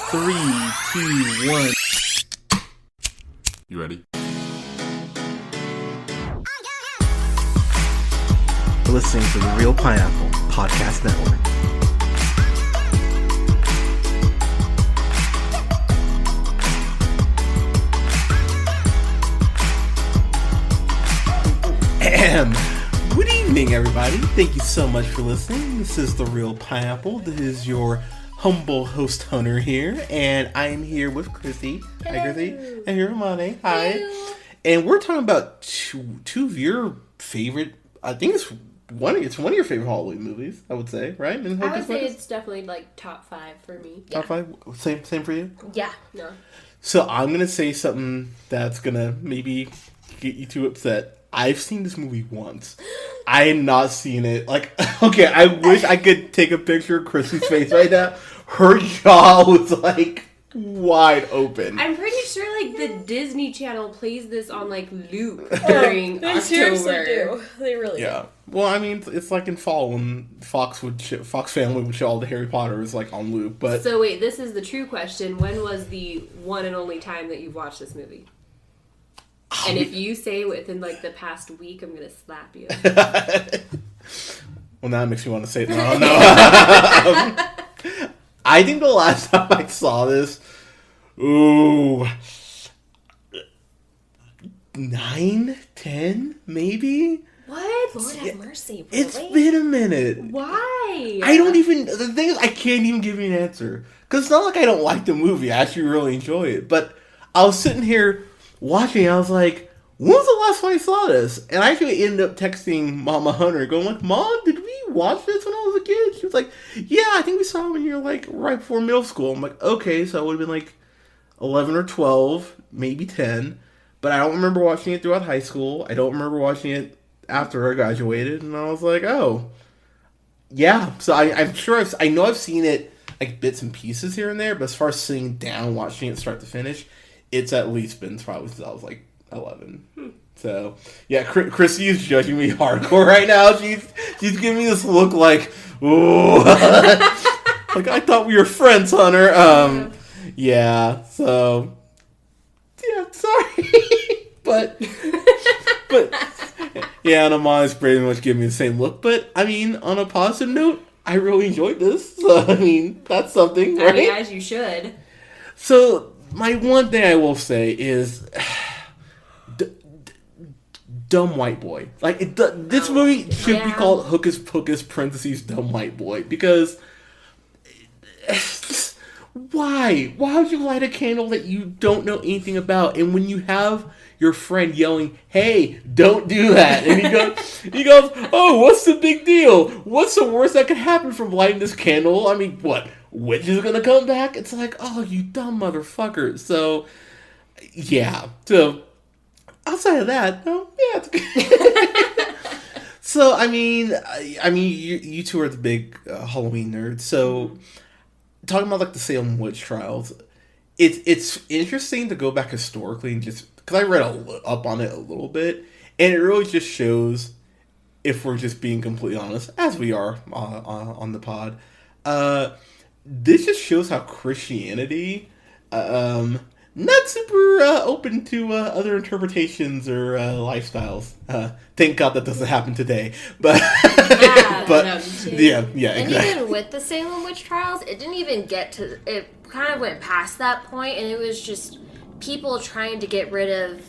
3, 2, 1. You ready? You're listening to the Real Pineapple Podcast Network. Good evening, everybody. Thank you so much for listening. This is The Real Pineapple. This is your humble host, Hunter, here. And I am here with Chrissy. Hello. Hi, Chrissy. And here, Imane. Hi. Hello. And we're talking about two of your favorite, I think it's one of your favorite Halloween movies, I would say, right? I would say it's definitely like top 5 for me. Top 5? Same for you? Yeah. No. So I'm going to say something that's going to maybe get you too upset. I've seen this movie once. I had not seen it. Like, okay, I wish I could take a picture of Chrissy's face right now. Her jaw was like wide open. I'm pretty sure like the Disney Channel plays this on like loop during they October. seriously do. They really do. Well, I mean, it's like in fall when Fox Family would show all the Harry Potters like on loop. But so wait, this is the true question. When was the one and only time that you've watched this movie? And if you say within like the past week, I'm gonna slap you. Well, now it makes me want to say it. No. I think the last time I saw this, 9, 10, maybe? What? Lord have mercy, really? It's been a minute. Why? The thing is, I can't even give you an answer. Because it's not like I don't like the movie. I actually really enjoy it. But I was sitting here watching, I was like, when was the last time I saw this? And I actually ended up texting Mama Hunter, going like, Mom, did we watch this when I was a kid? She was like, yeah, I think we saw it when you were like right before middle school. I'm like, okay, so it would have been like 11 or 12, maybe 10. But I don't remember watching it throughout high school. I don't remember watching it after I graduated. And I was like, oh, yeah. So I'm sure I know I've seen it like bits and pieces here and there. But as far as sitting down, watching it start to finish, it's at least been probably since I was like 11. So, yeah, Chrissy is judging me hardcore right now. She's giving me this look like, ooh. Like, I thought we were friends, Hunter. Yeah, so, yeah, sorry. but, yeah, and Amana's pretty much giving me the same look. But, I mean, on a positive note, I really enjoyed this. So, I mean, that's something, right? I mean, as you should. So, my one thing I will say is dumb white boy. Like, this movie should be called Hocus Pocus parentheses dumb white boy, because why? Why would you light a candle that you don't know anything about? And when you have your friend yelling, hey, don't do that, and he goes, oh, what's the big deal? What's the worst that could happen from lighting this candle? I mean, what? Witch is gonna come back? It's like, oh, you dumb motherfucker. So, yeah. So, outside of that, no, yeah, it's good. So, I mean, you two are the big Halloween nerds. So, talking about like the Salem witch trials, it's interesting to go back historically and just because I read up on it a little bit, and it really just shows, if we're just being completely honest, as we are on the pod. This just shows how Christianity, not super open to other interpretations or lifestyles. Thank God that doesn't happen today. But yeah, And exactly. even with the Salem witch trials, it didn't even get to. It kind of went past that point, and it was just people trying to get rid of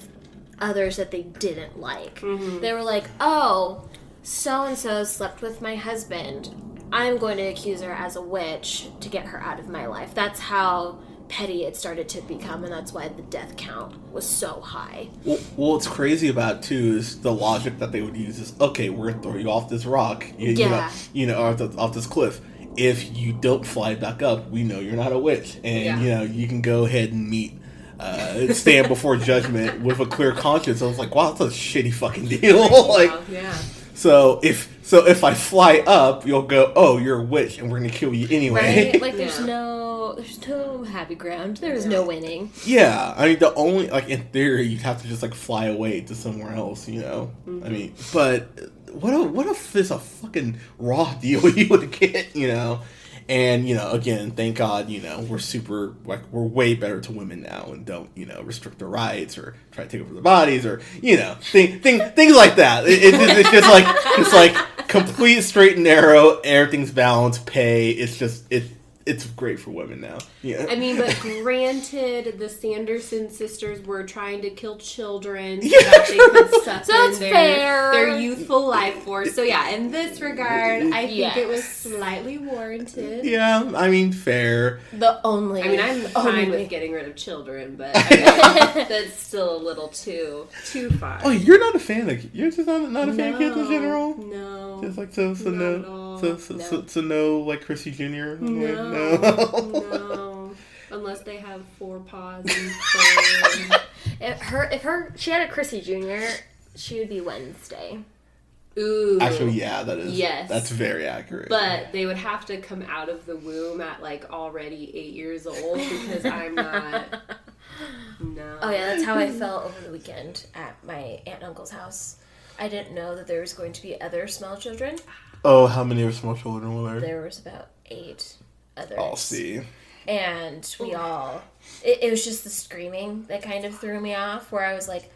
others that they didn't like. Mm-hmm. They were like, "Oh, so and so slept with my husband. I'm going to accuse her as a witch to get her out of my life." That's how petty it started to become, and that's why the death count was so high. Well, what's crazy about it, too, is the logic that they would use is, okay, we're going to throw you off this rock, off this cliff. If you don't fly back up, we know you're not a witch, and, you can go ahead and stand before judgment with a clear conscience. I was like, wow, that's a shitty fucking deal. So if I fly up, you'll go, oh, you're a witch, and we're gonna kill you anyway. Right? Like there's no happy ground. There's no winning. Yeah, I mean the only in theory you'd have to just fly away to somewhere else, Mm-hmm. I mean, but what if there's a fucking raw deal you would get, And, again, thank God, we're way better to women now and don't, restrict their rights or try to take over their bodies or, things like that. It's just like complete straight and narrow, everything's balanced, pay. It's great for women now. Yeah. I mean, but granted, the Sanderson sisters were trying to kill children so Yeah. that they could suck So in it's fair. their youthful life force. So yeah, in this regard, I think Yes. it was slightly warranted. Yeah, I mean, fair. I'm fine with getting rid of children, but that's still a little too far. Oh, you're not a fan of you're just not a fan of kids in general? No. Just like Not at all. so no like Chrissy Jr. No. No. Unless they have 4 paws and fur. If she had a Chrissy Jr., she would be Wednesday. Ooh. Actually, yeah, that is. Yes. That's very accurate. But they would have to come out of the womb at like already 8 years old because I'm not. No. Oh yeah, that's how I felt over the weekend at my aunt and uncle's house. I didn't know that there was going to be other small children. Oh, how many small children were there? There was about 8 others. I'll see. And we all... It was just the screaming that kind of threw me off, where I was like,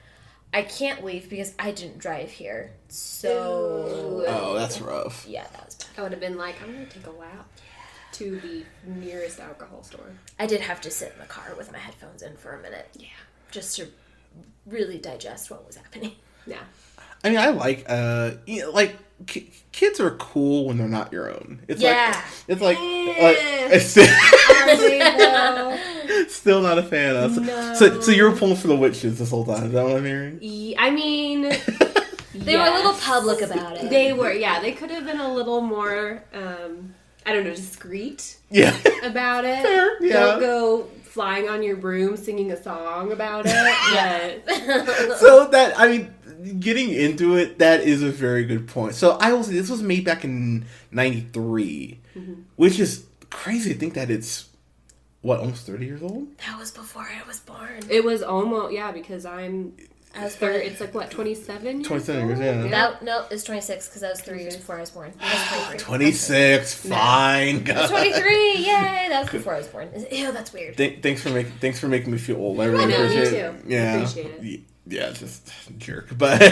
I can't leave because I didn't drive here. So... Oh, that's rough. Yeah, that was bad. I would have been like, I'm going to take a lap to the nearest alcohol store. I did have to sit in the car with my headphones in for a minute. Yeah. Just to really digest what was happening. Yeah. I mean, I like, kids are cool when they're not your own. It's still not a fan of. No. So you were pulling for the witches this whole time. Is that what I'm hearing? I mean... They were a little public about it. They were, yeah. They could have been a little more, I don't know, discreet Yeah. about it. Fair, yeah. Don't go flying on your broom singing a song about it. But... So that, I mean, getting into it, that is a very good point. So I will say this was made back in 93, which is crazy to think that it's, almost 30 years old? That was before I was born. It was almost, yeah, because I was born. it's like, what, 27 years 27 years, old? yeah. No, it's 26 because that was 3 years before I was born. I was 23. 26, fine. I was 23, yay! That was before I was born. Ew, that's weird. Thanks for making me feel old. I really know, me appreciate it. too. Yeah. Appreciate it. Yeah, just a jerk. But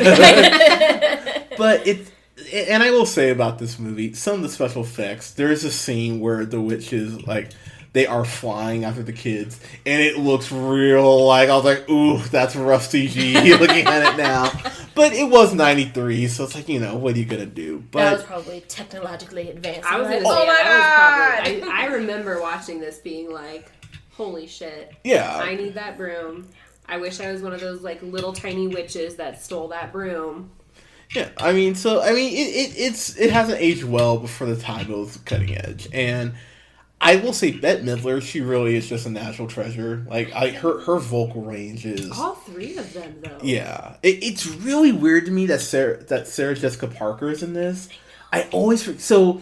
it's, and I will say about this movie, some of the special effects, there is a scene where the witches, like, they are flying after the kids, and it looks real, like, I was like, ooh, that's rough CG looking at it now. But it was 93, so it's like, what are you going to do? But that was probably technologically advanced. I was going to say, that was probably... I remember watching this being like, holy shit. Yeah. I need that broom. I wish I was one of those, like, little tiny witches that stole that broom. Yeah, it hasn't aged well before the time it was cutting edge. And I will say Bette Midler, she really is just a national treasure. Like, her vocal range is... All 3 of them, though. Yeah. It's really weird to me that Sarah Jessica Parker is in this. I always... So,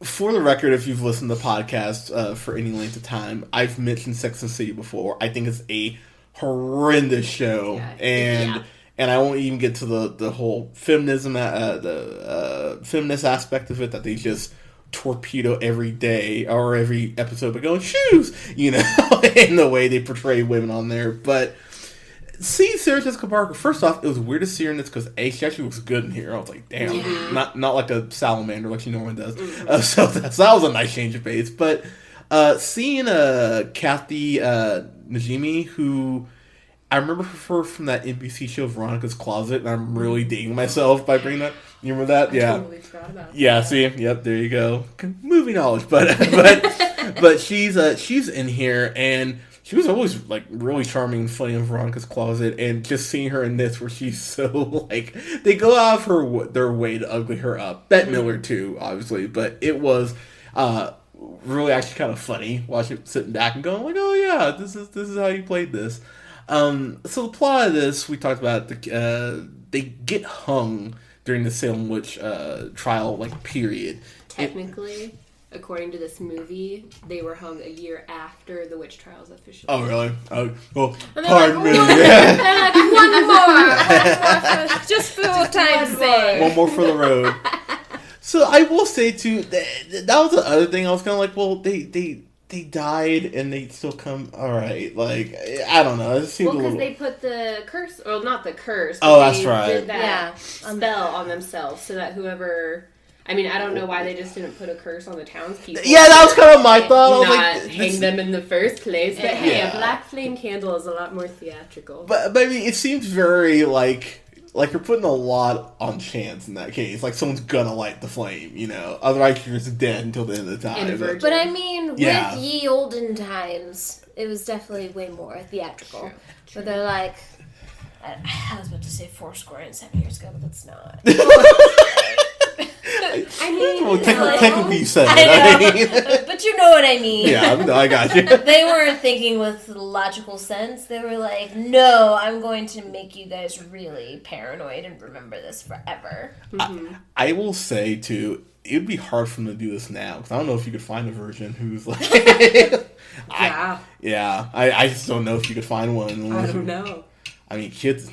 for the record, if you've listened to the podcast for any length of time, I've mentioned Sex and the City before. I think it's a horrendous show. Yeah. And I won't even get to the whole feminism, the feminist aspect of it, that they just torpedo every day or every episode by going, shoes, in the way they portray women on there. But see Sarah Jessica Parker, first off, it was weird to see her in this because she actually looks good in here. I was like, damn, not like a salamander like she normally does. So that was a nice change of pace. But seeing Kathy Najimy, who I remember her from that NBC show Veronica's Closet, and I'm really dating myself by bringing that. You remember that? I totally forgot about that. Yeah, see? Yep, there you go. Movie knowledge. But she's in here, and she was always, like, really charming and funny in Veronica's Closet, and just seeing her in this where she's so, like, they go out of their way to ugly her up. Bette Midler, too, obviously, but it was really actually kind of funny sitting back and going, like, oh, yeah, this is how you played this. So the plot of this, we talked about, they get hung during the Salem witch trial, like, period. Technically, according to this movie, they were hung a year after the witch trials officially. Oh, really? Oh, well, And pardon me. they're like, one more, just for time's sake. One more for the road. So I will say too that was the other thing. I was kind of like, well, they died and they still come. All right, like I don't know. It seems because they put the curse, well, not the curse. Oh, that's they right. Did that spell on themselves so that whoever. I mean, I don't know why they just didn't put a curse on the townspeople. Yeah, that was kind of my thought. I was not like, hang them in the first place. But hey, Yeah. a black flame candle is a lot more theatrical. But I mean, it seems very like you're putting a lot on chance in that case. Like someone's gonna light the flame, you know. Otherwise, you're just dead until the end of the time. But I mean, Yeah. with ye olden times, it was definitely way more theatrical. But they're like, I was about to say 7 years ago, but that's not. I mean, Well, technically you said I it. know, but you know what I mean. Yeah, I got you. They weren't thinking with logical sense. They were like, no, I'm going to make you guys really paranoid and remember this forever. I will say, too, it would be hard for them to do this now. Because I don't know if you could find a version who's like... I just don't know if you could find one. I don't know. I mean, kids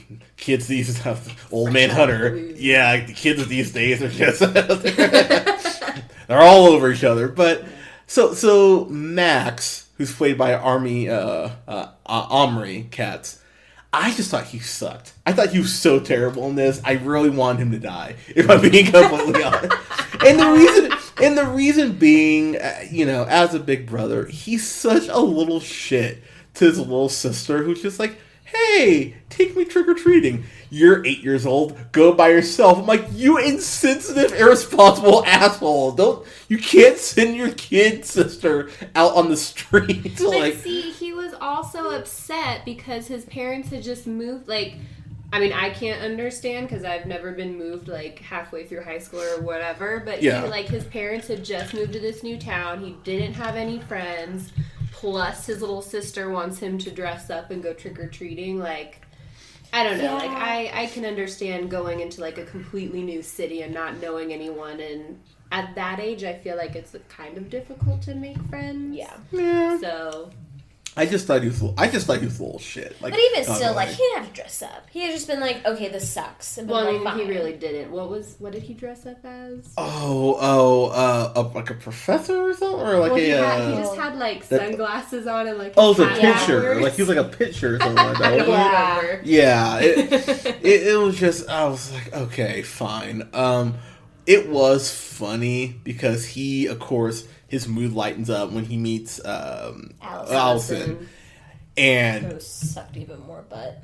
these old man Hunter. Yeah, the kids these days are just they're all over each other. But so Max, who's played by Omri Katz, I just thought he sucked. I thought he was so terrible in this. I really wanted him to die, if I'm being completely honest. And the reason being, as a big brother, he's such a little shit to his little sister, who's just like, hey, take me trick-or-treating. You're 8 years old. Go by yourself. I'm like, you insensitive, irresponsible asshole. You can't send your kid sister out on the street. But see, he was also upset because his parents had just moved, I mean, I can't understand because I've never been moved, halfway through high school or whatever, but his parents had just moved to this new town. He didn't have any friends. Plus, his little sister wants him to dress up and go trick-or-treating. I don't know. Yeah. I can understand going into, a completely new city and not knowing anyone. And at that age, I feel like it's kind of difficult to make friends. Yeah. So... I just thought he was a little shit. But even still, he didn't have to dress up. He had just been like, okay, this sucks. And well, I mean, fine. he really didn't. What did he dress up as? Like a professor or something? Or he just had, sunglasses on and, it's a pitcher. powers. He was like a pitcher or something like that. I don't remember. Yeah. It was just, I was like, okay, fine. It was funny because he, of course... His mood lightens up when he meets Allison. And who sucked even more butt.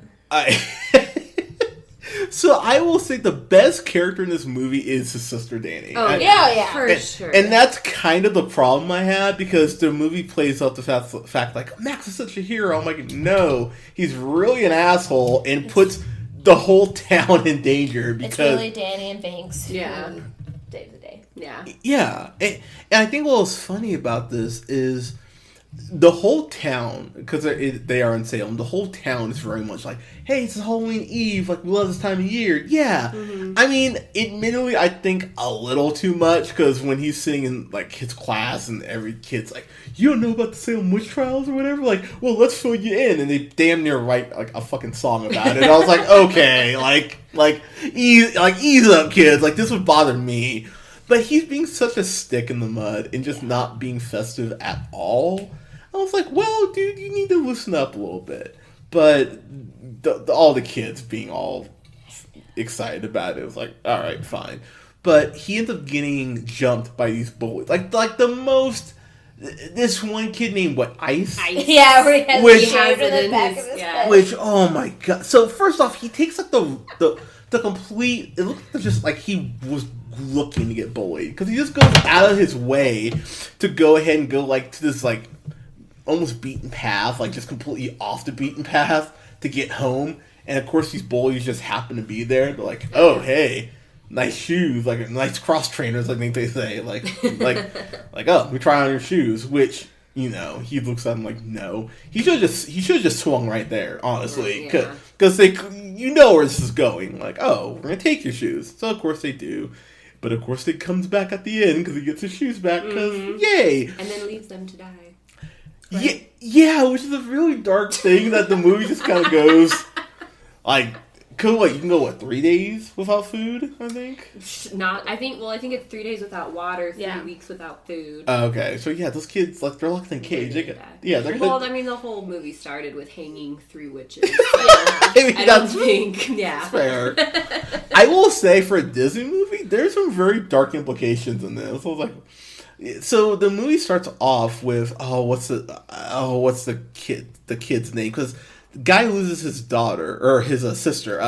So I will say the best character in this movie is his sister Danny. Oh, for sure. And that's kind of the problem I had because the movie plays up the fact Max is such a hero. I'm like, no, he's really an asshole and puts the whole town in danger because... It's really Danny and Banks who save the day. Yeah. Yeah. And I think what was funny about this is the whole town, because they are in Salem, the whole town is very much like, hey, it's Halloween Eve, we love this time of year. Yeah. Mm-hmm. I mean, admittedly, I think a little too much, because when he's sitting in, his class and every kid's like, you don't know about the Salem witch trials or whatever? Well, let's fill you in. And they damn near write, a fucking song about it. And I was like, okay, ease up, kids. This would bother me. But he's being such a stick in the mud and just not being festive at all. I was like, well, dude, you need to loosen up a little bit. But all the kids being all excited about it was like, all right, fine. But he ends up getting jumped by these bullies. The most... This one kid named, Ice? Yeah, where he has which, shaved in the back of his head. Which, oh my god. So, first off, he takes, the complete... It looks just like he was looking to get bullied. Because he just goes out of his way to go ahead and go, to this, almost beaten path. Just completely off the beaten path to get home. And, of course, these bullies just happen to be there. They're like, oh, hey... Nice shoes, nice cross trainers, I think they say. Oh, we try on your shoes, which, he looks at them like, no. He should have just swung right there, honestly. Because where this is going. Oh, we're going to take your shoes. So, of course, they do. But, of course, it comes back at the end because he gets his shoes back because, yay! And then leaves them to die. Right? Yeah, which is a really dark thing that the movie just kind of goes, You can go, 3 days without food, I think? I think it's 3 days without water, 3 weeks without food. Okay, so those kids, they're locked in a cage. The whole movie started with hanging 3 witches. So I don't think, fair. I will say, for a Disney movie, there's some very dark implications in this. I was like, so the movie starts off with, what's the kid's name? Because the guy loses his daughter, or his sister.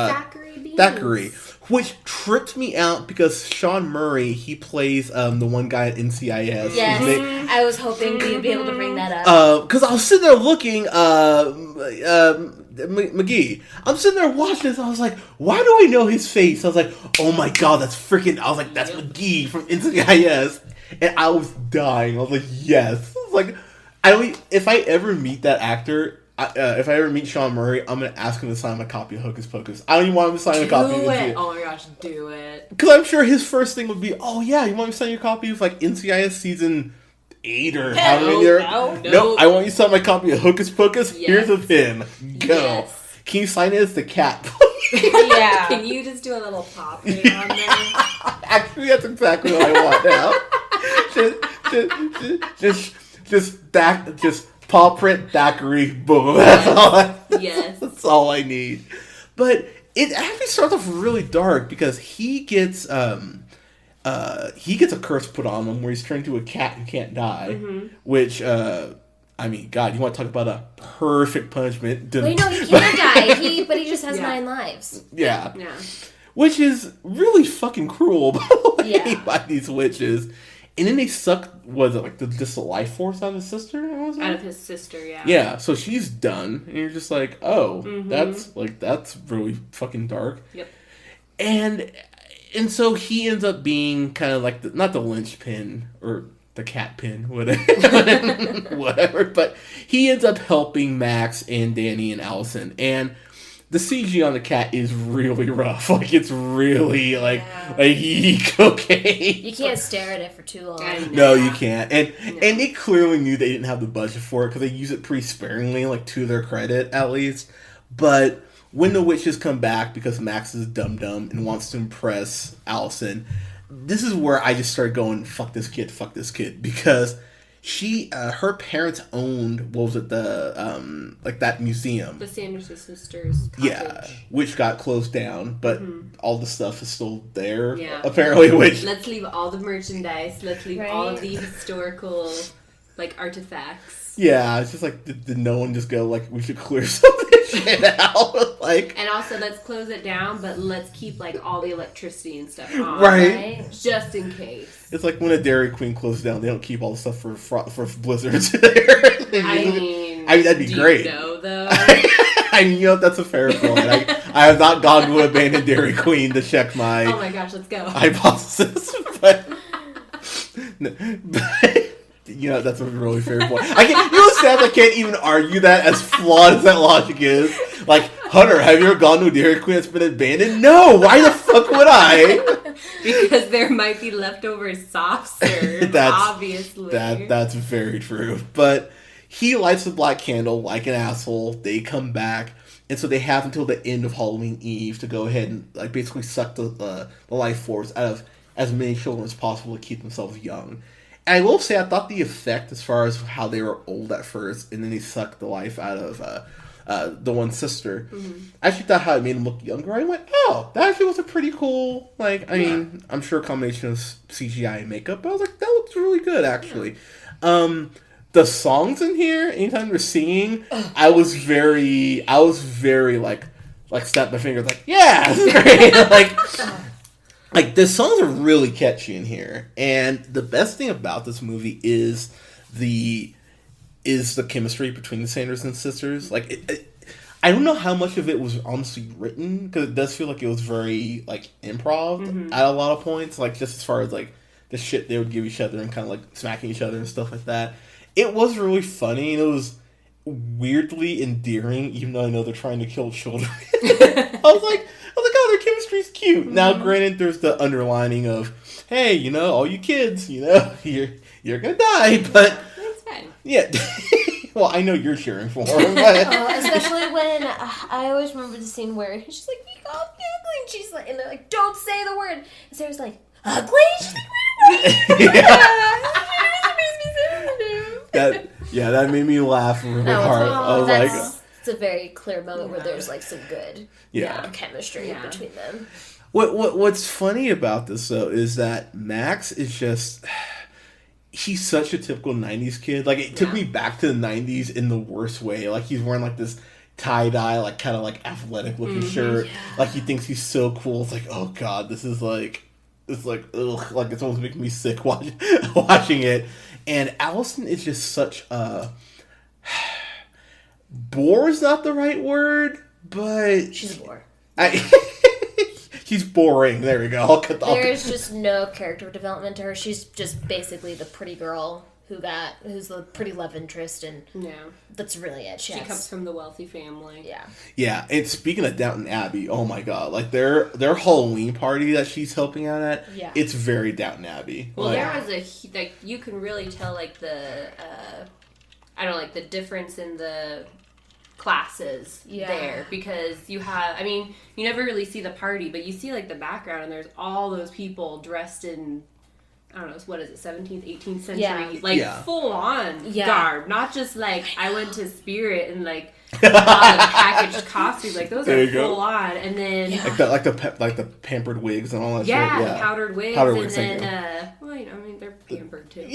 Thackeray. Which tripped me out because Sean Murray, he plays the one guy at NCIS. Yes, I was hoping we'd be able to bring that up. Because I was sitting there looking, McGee. I'm sitting there watching this, I was like, why do I know his face? I was like, oh my god, that's McGee from NCIS. And I was dying. I was like, yes. I was like, if I ever meet that actor... if I ever meet Sean Murray, I'm going to ask him to sign my copy of Hocus Pocus. I don't even want him to sign a copy of it. Oh my gosh, do it. Because I'm sure his first thing would be, oh yeah, you want me to sign your copy of NCIS season 8 or how many there? No, I want you to sign my copy of Hocus Pocus. Yes. Here's a pin. Go. Yes. Can you sign it as the cat, please? Yeah. Can you just do a little pop on there? Actually, that's exactly what I want now. Just paw print, Thackeray, boom. That's all I need. But it actually starts off really dark because he gets a curse put on him where he's turned into a cat who can't die. Mm-hmm. Which, God, you want to talk about a perfect punishment? Wait, no, he can't die. But he just has 9 lives. Yeah. Which is really fucking cruel, by the way, by these witches. And then they suck, just the life force out of his sister? Out of his sister, yeah. Yeah, so she's done. And you're just like, that's really fucking dark. Yep. And so he ends up being kind of like, not the linchpin, or the cat pin, whatever. But he ends up helping Max and Danny and Allison. And the CG on the cat is really rough. It's really okay. You can't stare at it for too long. No, you can't. And they clearly knew they didn't have the budget for it because they use it pretty sparingly, to their credit at least. But when the witches come back, because Max is dum-dum and wants to impress Allison, this is where I just started going, fuck this kid, because her parents owned, that museum. The Sanderson Sisters cottage. Yeah, which got closed down, but all the stuff is still there, apparently. Let's leave all the merchandise, let's leave all of the historical, artifacts. Yeah, it's just did no one just go, we should clear some of this shit out? And also, let's close it down, but let's keep, all the electricity and stuff on. Right? Just in case. It's like when a Dairy Queen closes down, they don't keep all the stuff for blizzards there. That'd be great. You know, though? That's a fair point. I have not gone to an abandoned Dairy Queen to check my... Oh my gosh, let's go. Hypothesis, but that's a really fair point. Sam, I can't even argue that, as flawed as that logic is. Hunter, have you ever gone to a Dairy Queen that's been abandoned? No, why the fuck would I? Because there might be leftover soft serve, obviously. That's very true. But he lights the black candle like an asshole. They come back. And so they have until the end of Halloween Eve to go ahead and basically suck the life force out of as many children as possible to keep themselves young. And I will say, I thought the effect as far as how they were old at first, and then they sucked the life out of the one sister. Mm-hmm. I actually thought how it made them look younger. I went, oh, that actually was a pretty cool, I'm sure a combination of CGI and makeup, but I was like, that looks really good, actually. Yeah. The songs in here, anytime they're singing, I was very snap my fingers, yeah, this is great. The songs are really catchy in here, and the best thing about this movie is the chemistry between the Sanderson sisters. I don't know how much of it was honestly written, because it does feel like it was very improv at a lot of points. Just as far as the shit they would give each other and kind of smacking each other and stuff like that. It was really funny, and it was weirdly endearing, even though I know they're trying to kill children. I was like, oh, their chemistry's cute. Mm-hmm. Now, granted, there's the underlining of, hey, all you kids, you're gonna die, but that's fine. Yeah. Well, I know you're cheering for him. But... especially when I always remember the scene where she's like, "We got And she's like, and they're like, don't say the word. And Sarah's like, ugly? She's like, what? That made me laugh really hard. I was like, it's a very clear moment where there's like some good chemistry between them. What's funny about this though is that Max is just, he's such a typical 90s kid. Like, it took me back to the 90s in the worst way. Like, he's wearing like this tie-dye, like kind of like athletic looking shirt. Like, he thinks he's so cool. It's like, oh god, this is like, it's like, ugh, like it's almost making me sick watching it. And Allison is just such a, bore is not the right word, but she's a bore. She's boring. There we go. There's just no character development to her. She's just basically the pretty girl who's the pretty love interest, and that's really it. She comes from the wealthy family. Yeah. And speaking of Downton Abbey, oh my god, like their Halloween party that she's helping out at, it's very Downton Abbey. Well, there was you can really tell like the the difference in the classes there, because you have, you never really see the party, but you see like the background, and there's all those people dressed in, I don't know, what is it, 17th, 18th century, full on garb, not just like I went to Spirit and like bought a packaged costumes, like those are full on, and then like the pampered wigs and all that shit. The powdered wigs, and then they're pampered too.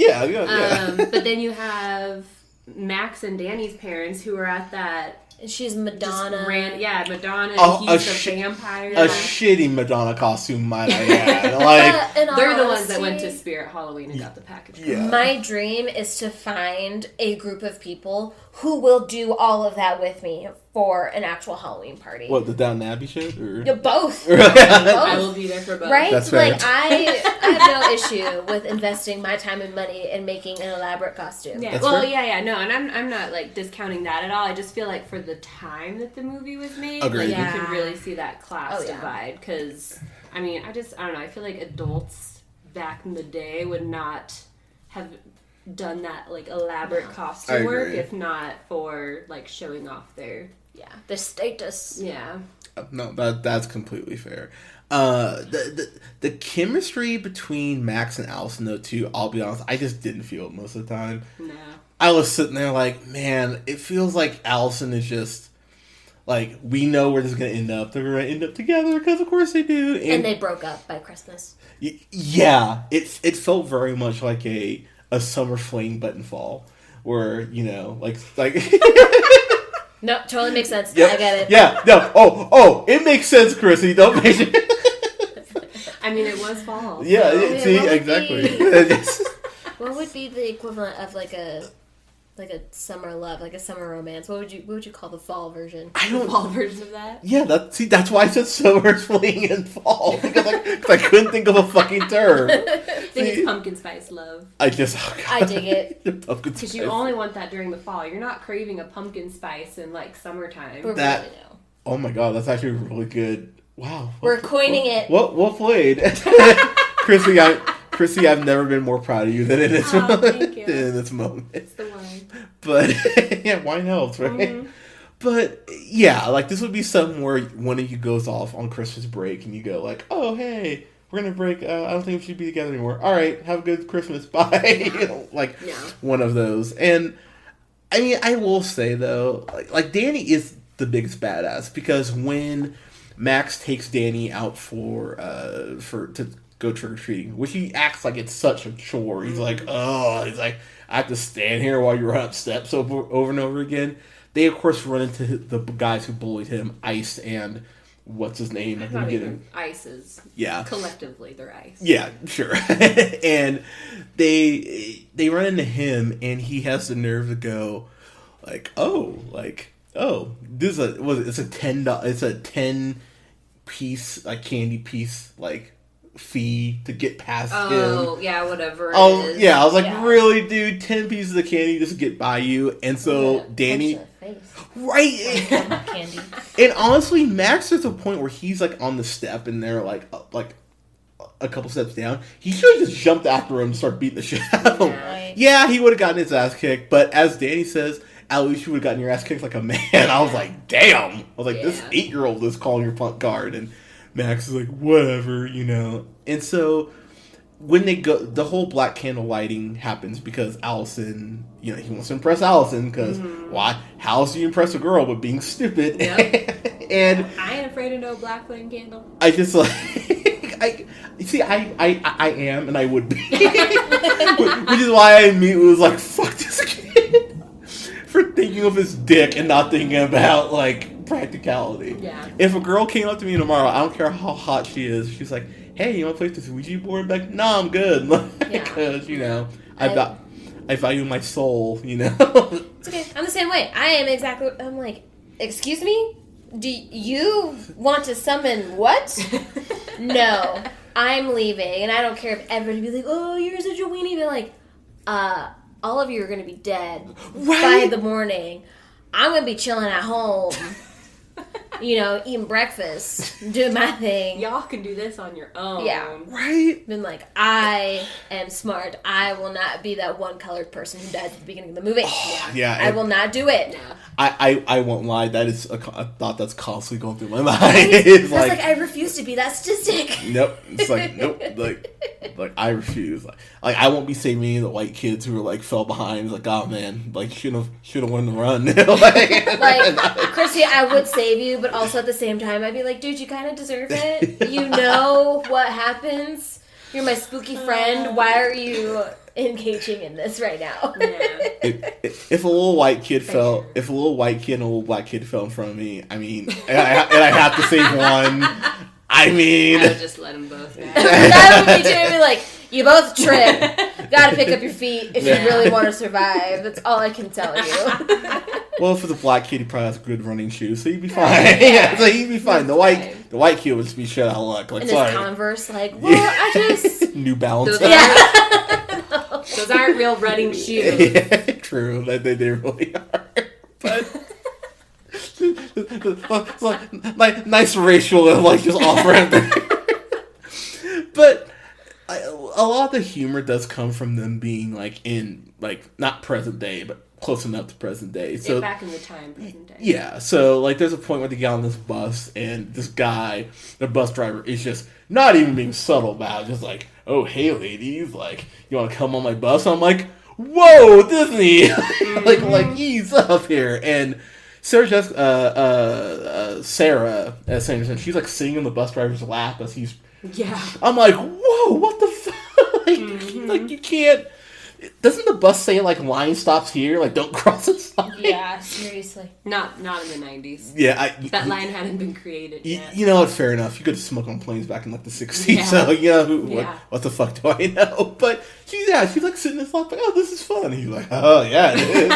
But then you have Max and Danny's parents who are at that. She's Madonna. Madonna. And he's a vampire. A shitty Madonna costume, might I add. Like, they're the ones that went to Spirit Halloween and got the package. My dream is to find a group of people who will do all of that with me for an actual Halloween party. What, the Downton Abbey shit? Or? Both. I will be there for both. Right? That's fair. Like, I have no issue with investing my time and money in making an elaborate costume. Yeah. No, and I'm not like discounting that at all. I just feel like for the time that the movie was made, agreed. You can really see that class divide. Because, I don't know. I feel like adults back in the day would not have done that like elaborate costume work if not for like showing off their status. No, that's completely fair. The chemistry between Max and Allison though too, I'll be honest, I just didn't feel it most of the time. No. I was sitting there like, man, it feels like Allison is just like, we know where this is going to end up. They're going to end up together because of course they do. And they broke up by Christmas. Yeah, it felt very much like a summer fling button fall, where like. No, totally makes sense. Yep. I get it. Yeah, no. Oh, it makes sense, Chrissy. Don't make it. It was fall. Yeah, see, exactly. What would be the equivalent of like a summer love, like a summer romance? What would you call the fall version? The fall version of that? Yeah, that's why I said summer fling and fall, because I couldn't think of a fucking term. I think it's pumpkin spice love. I dig it. Because you only want that during the fall. You're not craving a pumpkin spice in like summertime. Oh my god, that's actually really good. Wow. We're coining it. Well played. Chrissy, I've never been more proud of you than in this moment. Thank you. In this moment. It's the one. But wine helps, right? Mm-hmm. But like this would be something where one of you goes off on Christmas break and you go like, oh hey, we're gonna break. I don't think we should be together anymore. All right, have a good Christmas. Bye. One of those. And I will say though, like Danny is the biggest badass, because when Max takes Danny out to go trick or treating, which he acts like it's such a chore. He's like, I have to stand here while you run up steps over and over again. They of course run into the guys who bullied him, Ice and what's his name? Ice's. Yeah. Collectively, they're Ice. Yeah, sure. And they run into him, and he has the nerve to go, this is it's a 10-piece candy piece fee to get past him. Oh, yeah, whatever it is. Yeah, I was like, really, dude? 10 pieces of candy just to get by you? And so Danny... Right? Candy. And honestly, Max, there's a point where he's on the step, and they're a couple steps down. He should have just jumped after him and started beating the shit out of him. Right. Yeah, he would have gotten his ass kicked, but as Danny says, at least you would have gotten your ass kicked like a man. I was like, damn. I was like, this 8-year-old is calling your punt guard. And Max is like, whatever, And so when they go, the whole black candle lighting happens because Allison, he wants to impress Allison because why? How else do you impress a girl but being stupid? Yep. And I ain't afraid of no black flame candle. I just like, I am and I would be, which is why I immediately was like, fuck this kid for thinking of his dick and not thinking about like practicality. Yeah. If a girl came up to me tomorrow, I don't care how hot she is, she's like, hey, you want to play this Ouija board? Like, no, I'm good. Because, I value my soul, It's okay. I'm the same way. I am exactly... I'm like, excuse me? Do you want to summon what? No. I'm leaving. And I don't care if everybody be like, oh, you're such a weenie. But like, all of you are going to be dead by the morning. I'm going to be chilling at home. Eating breakfast, doing my thing. Y'all can do this on your own. Yeah. Right? Been like, I am smart. I will not be that one colored person who dies at the beginning of the movie. Yeah. I will not do it. I won't lie. That is a thought that's constantly going through my mind. It's like, I refuse to be that statistic. Nope. It's like, nope. Like I refuse. Like I won't be saving any of the white kids who were like fell behind. It's like, oh man, like should have learned to run. like Chrissy, I would save you, but also at the same time, I'd be like, dude, you kind of deserve it. You know what happens. You're my spooky friend. Why are you engaging in this right now? Yeah. If a little white kid and a little black kid fell in front of me, I mean, and I have to save one. I mean, I would just let them both die. That would be true. I'd be like, you both trip. Gotta pick up your feet if you really want to survive. That's all I can tell you. Well, for the black kid, he probably has good running shoes, so he'd be fine. Yeah, so he'd be fine. The white kid would just be shit out of luck. Like, and sorry. his Converse, like, well, I just... New Balance. Those aren't real running shoes. Yeah, true. They really are. But like nice racial and like just off ramp. But a lot of the humor does come from them being like in like not present day, but close enough to present day. So back in the time, present day. Yeah. So like, there's a point where they get on this bus and this guy, the bus driver, is just not even being subtle about it. Just like, oh hey ladies, like you want to come on my bus? I'm like, whoa Disney, like ease up here. And Sarah Sanderson, she's like sitting in the bus driver's lap as he's. Yeah. I'm like, whoa, what the fuck? Like you can't. Doesn't the bus say like line stops here? Like don't cross this line. Yeah, seriously. Not in the 90s. Yeah, that line hadn't been created yet. You know what? Fair enough. You could smoke on planes back in like the 60s. So what the fuck do I know? But she's like sitting in this lap like, oh, this is fun. And he's like, oh yeah, it is.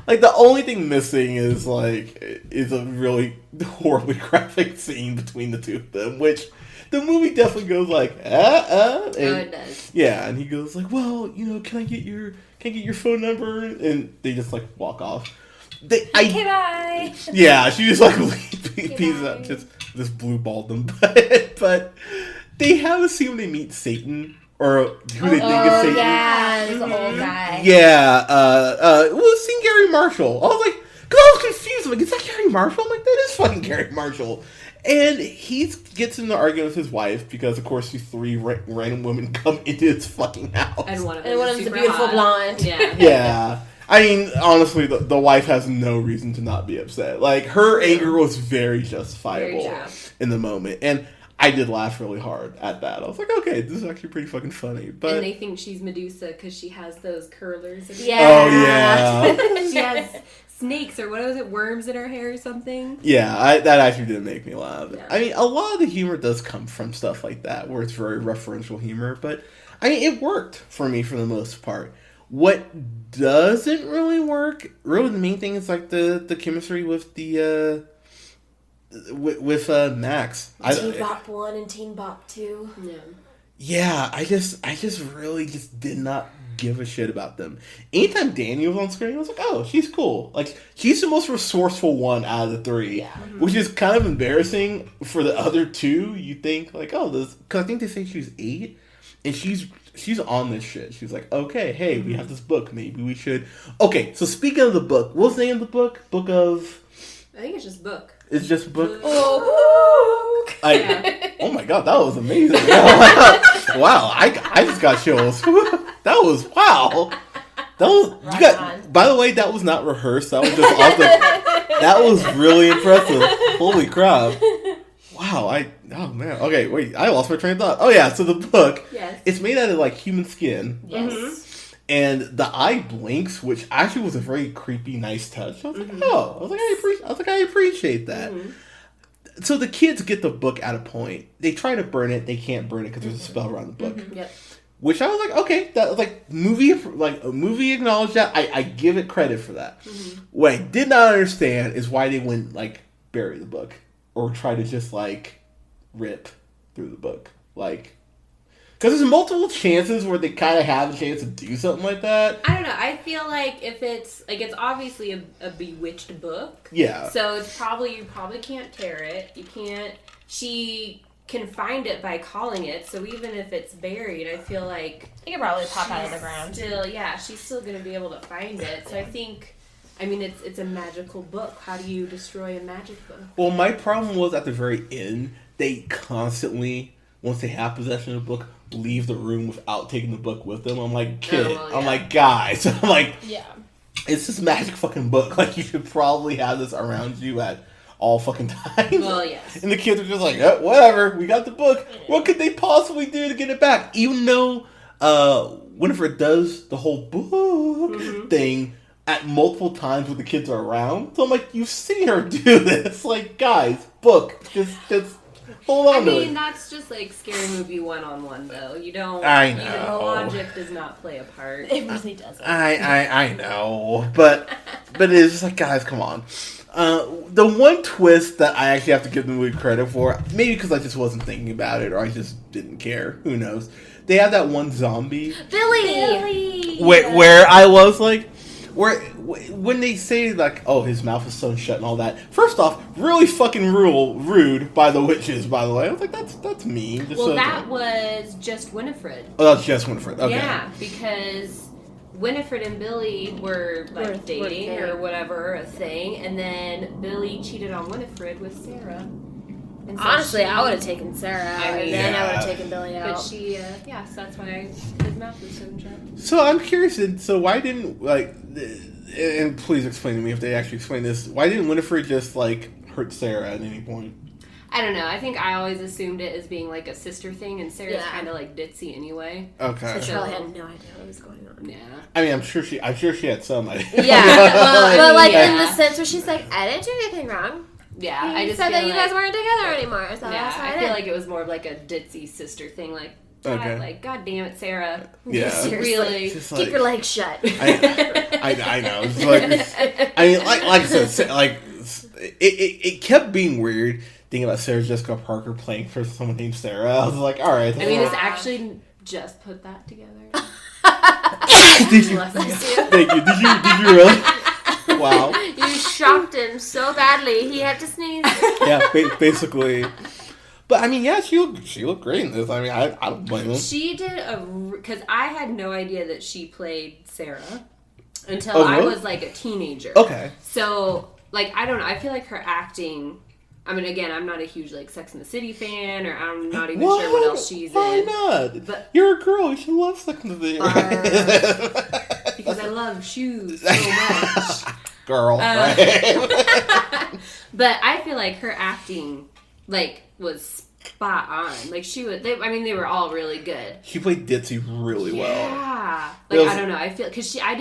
Like the only thing missing is a really horribly graphic scene between the two of them, which. The movie definitely goes like, and, it does. Yeah, and he goes like, well, can I get your phone number? And they just like walk off. Okay, bye. Yeah, she just like pieces out, just blue balled them. But they have a scene when they meet Satan, or who they think is Satan. Yeah, there's an old guy. Yeah, seeing Gary Marshall. I was like, because I was confused. I'm like, is that Gary Marshall? I'm like, that is fucking Gary Marshall. And he gets in an argument with his wife because, of course, these three random women come into his fucking house. And one of them is a beautiful blonde. Yeah. Yeah. I mean, honestly, the wife has no reason to not be upset. Like, her anger was very justifiable in the moment. And I did laugh really hard at that. I was like, okay, this is actually pretty fucking funny. But and they think she's Medusa because she has those curlers. Yeah. Oh, yeah. She has snakes or what was it, worms in her hair or something. Yeah, that actually did make me laugh. Yeah. I mean, a lot of the humor does come from stuff like that, where it's very referential humor. But, I mean, it worked for me for the most part. What doesn't really work, really the main thing is like the chemistry with the with Max. Teen Bop 1 and Teen Bop 2. Yeah. Yeah, I just really did not give a shit about them. Anytime Dani was on screen, I was like, oh, she's cool. Like, she's the most resourceful one out of the three. Yeah. Which is kind of embarrassing for the other two. You think, like, oh, this... Because I think they say she's 8, and she's on this shit. She's like, okay, hey, we have this book. Maybe we should... Okay, so speaking of the book, what's the name of the book? Book of... I think it's just book. It's just book? Oh, Oh my god, that was amazing. Wow, I just got chills. That was, wow. That was, you got, by the way, that was not rehearsed. That was just off the, that was really impressive. Holy crap. Wow, oh man. Okay, wait, I lost my train of thought. Oh yeah, so the book, yes. It's made out of like human skin. Yes. Mm-hmm. And the eye blinks, which actually was a very creepy, nice touch. I was like, oh, I appreciate that. Mm-hmm. So the kids get the book at a point. They try to burn it. They can't burn it because there's a spell around the book. Mm-hmm. Yep. Which I was like, okay, that a movie acknowledged that. I give it credit for that. Mm-hmm. What I did not understand is why they wouldn't like bury the book or try to just like rip through the book, like. Because there's multiple chances where they kind of have a chance to do something like that. I don't know. I feel like if it's obviously a bewitched book. Yeah. So it's you probably can't tear it. You can't. She can find it by calling it. So even if it's buried, I feel like it could probably pop out of the ground. She's still gonna be able to find it. So I think. I mean, it's a magical book. How do you destroy a magic book? Well, my problem was at the very end, they constantly, once they have possession of the book, leave the room without taking the book with them. I'm like, I'm like, guys. I'm like, it's this magic fucking book. Like, you should probably have this around you at all fucking times. Well, yes. And the kids are just like, whatever, we got the book. What could they possibly do to get it back? Even though Winifred does the whole book thing at multiple times when the kids are around. So I'm like, you've seen her do this. Like, guys, book. Just hold on to it. I mean, that's just like Scary Movie 1-on-1, though. You don't. I know. The logic does not play a part. It really doesn't. I know, but it's just like, guys, come on. The one twist that I actually have to give the movie credit for, maybe because I just wasn't thinking about it or I just didn't care. Who knows? They have that one zombie. Billy. Where I was like. When they say, like, oh, his mouth is sewn shut and all that, first off, really fucking rude by the witches, by the way. I was like, that's mean. Well, that was just Winifred. Oh, that was just Winifred. Okay. Yeah, because Winifred and Billy were, like, dating or whatever, a thing, and then Billy cheated on Winifred with Sarah. So honestly, I would have taken Sarah out, and then I would have taken Billy out. But she, so that's why his mouth was sewn shut. So I'm curious, so why didn't, like, and please explain to me if they actually explain this, why didn't Winifred just, like, hurt Sarah at any point? I don't know. I think I always assumed it as being, like, a sister thing, and Sarah's kind of, like, ditzy anyway. Okay. So she probably had no idea what was going on. Yeah. I mean, I'm sure she had some idea. Yeah, but, like, in the sense where she's like, I didn't do anything wrong. Yeah, I just said that you guys weren't together anymore. So I feel like it was more of like a ditzy sister thing. Like, God damn it, Sarah. Yeah, really, keep your legs shut. I know. It's like, I mean, like I said, like it kept being weird thinking about Sarah Jessica Parker playing for someone named Sarah. I was like, all right. I mean, it's actually just put that together. Did you? Thank you. Did you really? Wow. You shocked him so badly, he had to sneeze. Yeah, basically. But, I mean, yeah, she looked great in this. I mean, I don't blame her. She did because I had no idea that she played Sarah until I was, like, a teenager. Okay. So, like, I don't know. I feel like her acting... I mean, again, I'm not a huge, like, Sex and the City fan, or I'm not even sure what else she's in. Why not? But you're a girl. You should love Sex and the City. Because I love shoes so much. Girl. Right? But I feel like her acting, like, was spot on. Like, they were all really good. She played ditzy really well. Yeah. Like, I don't know. I feel, because I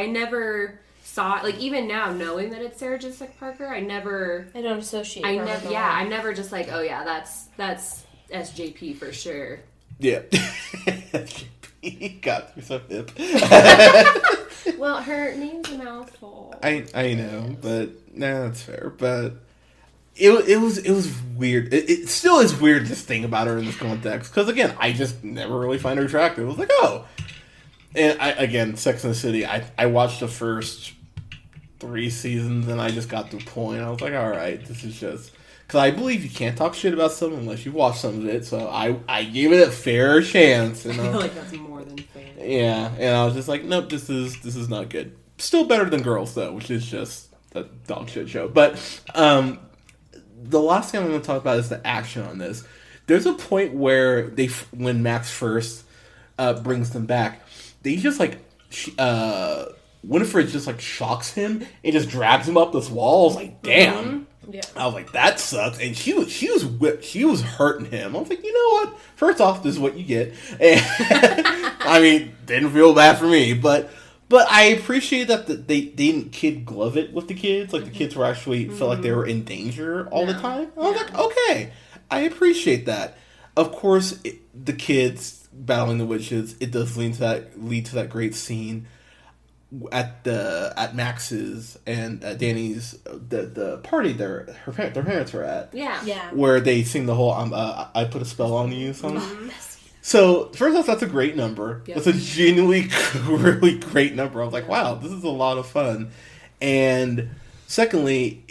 never... saw it, like, even now knowing that it's Sarah Jessica Parker, I don't associate her with her. I'm never just like, oh yeah, that's SJP for sure. Yeah. SJP got through so hip. Well, her name's a mouthful. I know, but that's fair. But it was weird. It still is weird, this thing about her in this context, because again, I just never really find her attractive. I was like, oh. And Sex and the City, I watched the first 3 seasons and I just got to the point. I was like, alright, this is just... Because I believe you can't talk shit about someone unless you watch some of it, so I gave it a fair chance. I feel like that's more than fair. Yeah, and I was just like, nope, this is not good. Still better than Girls, though, which is just a dog shit show. But the last thing I'm going to talk about is the action on this. There's a point where when Max first brings them back, they just like Winifred just like shocks him and just drags him up this wall. I was like, damn. Mm-hmm. Yeah. I was like, that sucks. And she was hurting him. I was like, you know what? First off, this is what you get. And I mean, didn't feel bad for me, but I appreciate that they didn't kid glove it with the kids. Like the kids were actually felt like they were in danger all the time. I was like, okay, I appreciate that. Of course, the kids battling the witches, it does lead to that great scene at Max's and Danny's the party their parents were at. Yeah. Where they sing the whole I put a spell on you song. Mm-hmm. So first off, that's a great number. Yep. That's a genuinely really great number. I was like, wow, this is a lot of fun. And secondly,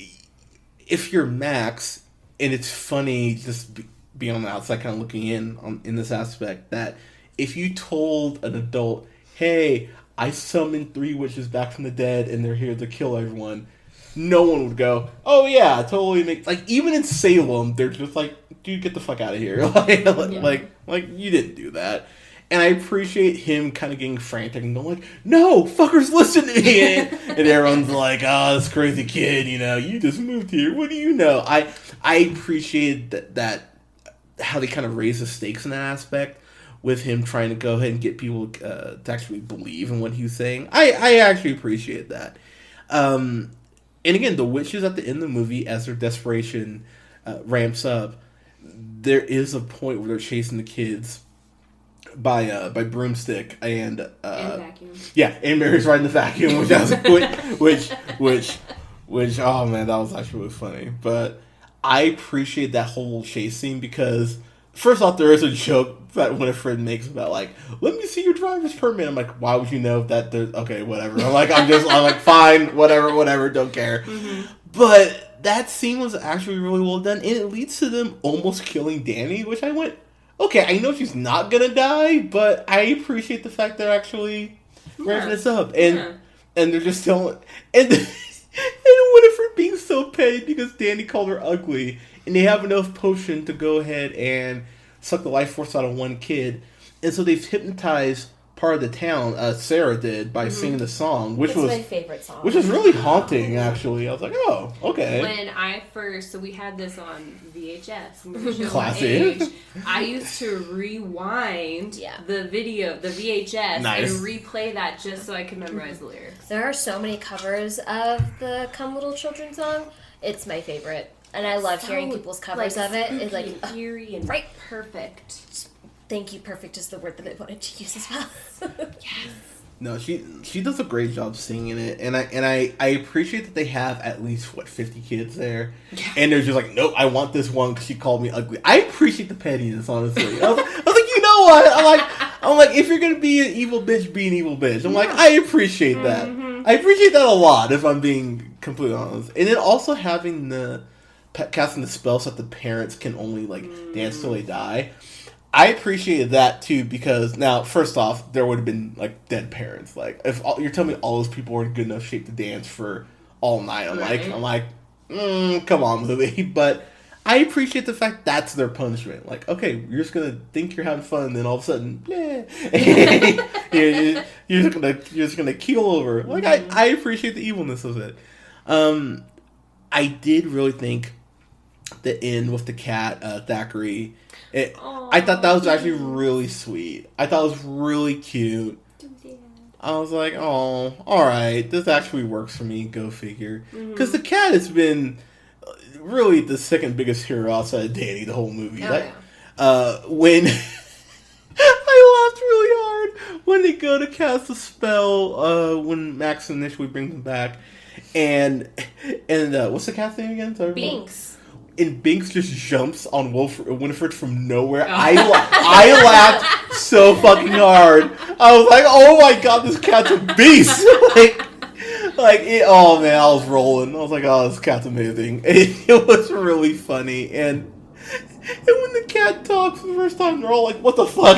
if you're Max, and it's funny just being on the outside kind of looking in this aspect, that if you told an adult, hey, I summoned 3 witches back from the dead and they're here to kill everyone, no one would go, oh yeah, totally like, even in Salem, they're just like, dude, get the fuck out of here. like you didn't do that. And I appreciate him kind of getting frantic and going like, no, fuckers, listen to me. And everyone's like, oh, this crazy kid, you just moved here. What do you know? I appreciate that how they kind of raise the stakes in that aspect with him trying to go ahead and get people to actually believe in what he was saying. I actually appreciate that. And again, the witches at the end of the movie, as their desperation ramps up, there is a point where they're chasing the kids by broomstick and vacuum. Yeah, and Mary's riding the vacuum, which oh man, that was actually really funny. But I appreciate that whole chase scene because first off, there is a joke that Winifred makes about like, let me see your driver's permit. I'm like, why would you know that there's okay, whatever. I'm like, fine, whatever, don't care. Mm-hmm. But that scene was actually really well done, and it leads to them almost killing Danny, which I went, okay, I know she's not gonna die, but I appreciate the fact they're actually ramping this up, and they're just still and Winifred being so petty because Danny called her ugly, and they have enough potion to go ahead and suck the life force out of one kid, and so they've hypnotized part of the town. Sarah did by singing the song, which was my favorite song, which was really haunting. Actually, I was like, oh, okay. When so we had this on VHS, classic. I used to rewind the VHS, nice, and replay that just so I could memorize the lyrics. There are so many covers of the "Come Little Children" song. It's my favorite, and I love hearing people's covers of it. It's like eerie and right, perfect. Thank you. Perfect is the word that I wanted to use as well. Yes. No, she does a great job singing it, and I appreciate that they have at least 50 kids there, and they're just like, nope, I want this one because she called me ugly. I appreciate the pettiness, honestly. I was like, you know what? I'm like, if you're gonna be an evil bitch, be an evil bitch. I'm like, I appreciate that. Mm-hmm. I appreciate that a lot, if I'm being completely honest. And then also having casting the spell so that the parents can only dance till they die. I appreciated that too because now, first off, there would have been dead parents. Like if you're telling me all those people were in good enough shape to dance for all night, I'm like, come on, movie. But I appreciate the fact that's their punishment. Like, okay, you're just gonna think you're having fun, and then all of a sudden, you're just gonna keel over. Like I appreciate the evilness of it. I did really think the end with the cat, Thackeray. I thought that was actually really sweet. I thought it was really cute. I was like, oh, alright, this actually works for me, go figure. Because the cat has been really the second biggest hero outside of Danny the whole movie. When I laughed really hard when they go to cast a spell, when Max initially brings them back. And what's the cat's name again? Sorry, Binks. And Binks just jumps on Winifred from nowhere. I laughed so fucking hard. I was like, oh my god, this cat's a beast. Oh man, I was rolling. I was like, oh, this cat's amazing. It was really funny. And when the cat talks for the first time, they're all like, what the fuck?